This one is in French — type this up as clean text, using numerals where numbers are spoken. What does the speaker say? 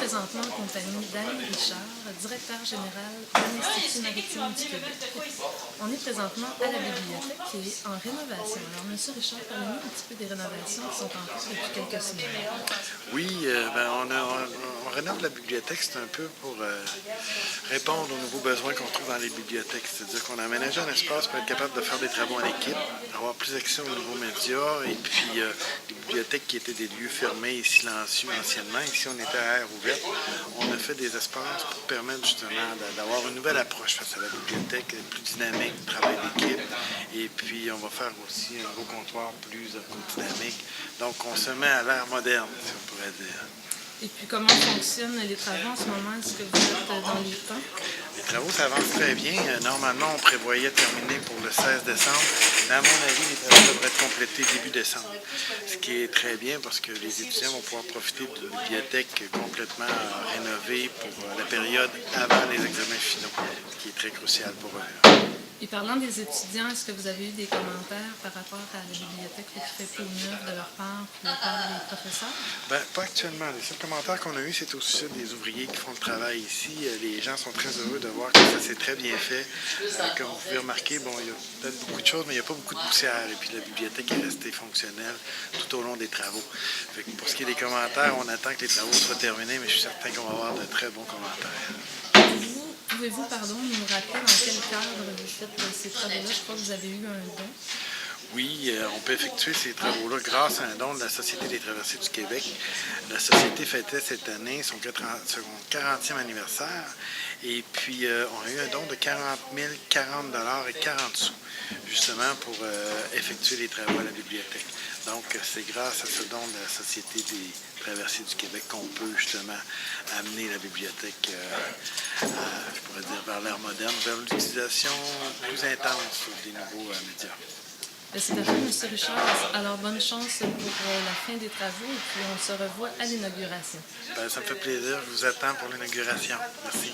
présentement en compagnie d'Alain Richard, directeur général de l'Institut maritime du Québec. On est présentement à la bibliothèque qui est en rénovation. Alors, M. Richard, parlez-nous un petit peu des rénovations qui sont en cours depuis quelques semaines. Oui, on rénove la bibliothèque, c'est un peu pour répondre aux nouveaux besoins qu'on trouve dans les bibliothèques. C'est-à-dire qu'on a aménagé un espace pour être capable de faire des travaux en équipe, avoir plus accès aux nouveaux médias, et puis les bibliothèques qui étaient des lieux fermés et silencieux anciennement. Ici, on était à air ouverte. On a fait des espaces pour permettre justement d'avoir une nouvelle approche face à la bibliothèque, plus dynamique, travail d'équipe. Et puis, on va faire aussi un nouveau comptoir plus dynamique. Donc, on se met à l'ère moderne, si on pourrait dire. Et puis, comment fonctionnent les travaux en ce moment? Est-ce que vous êtes dans les temps? Les travaux s'avancent très bien. Normalement, on prévoyait terminer pour le 16 décembre. Mais à mon avis, les travaux devraient être complétés début décembre. Ce qui est très bien parce que les étudiants vont pouvoir profiter d'une bibliothèque complètement rénovée pour la période avant les examens finaux, ce qui est très crucial pour eux. Et parlant des étudiants, est-ce que vous avez eu des commentaires par rapport à la bibliothèque qui fait peau neuve de leur part, de la part des professeurs? Bien, pas actuellement. Les seuls commentaires qu'on a eus, c'est aussi ceux des ouvriers qui font le travail ici. Les gens sont très heureux de voir que ça s'est très bien fait. Comme vous pouvez remarquer, bon, il y a peut-être beaucoup de choses, mais il n'y a pas beaucoup de poussière. Et puis la bibliothèque est restée fonctionnelle tout au long des travaux. Fait que pour ce qui est des commentaires, on attend que les travaux soient terminés, mais je suis certain qu'on va avoir de très bons commentaires. Pouvez-vous, nous rappeler dans quel cadre vous faites ces travaux-là? Je crois que vous avez eu un don. Oui, on peut effectuer ces travaux-là grâce à un don de la Société des traversées du Québec. La Société fêtait cette année son 40e anniversaire et puis on a eu un don de 40 040 et 40 sous, justement pour effectuer les travaux à la bibliothèque. Donc, c'est grâce à ce don de la Société des traversées du Québec qu'on peut justement amener la bibliothèque, je pourrais dire, vers l'ère moderne, vers l'utilisation plus intense des nouveaux médias. C'est parfait, M. Richard. Alors, bonne chance pour la fin des travaux et puis on se revoit à l'inauguration. Ça me fait plaisir. Je vous attends pour l'inauguration. Merci.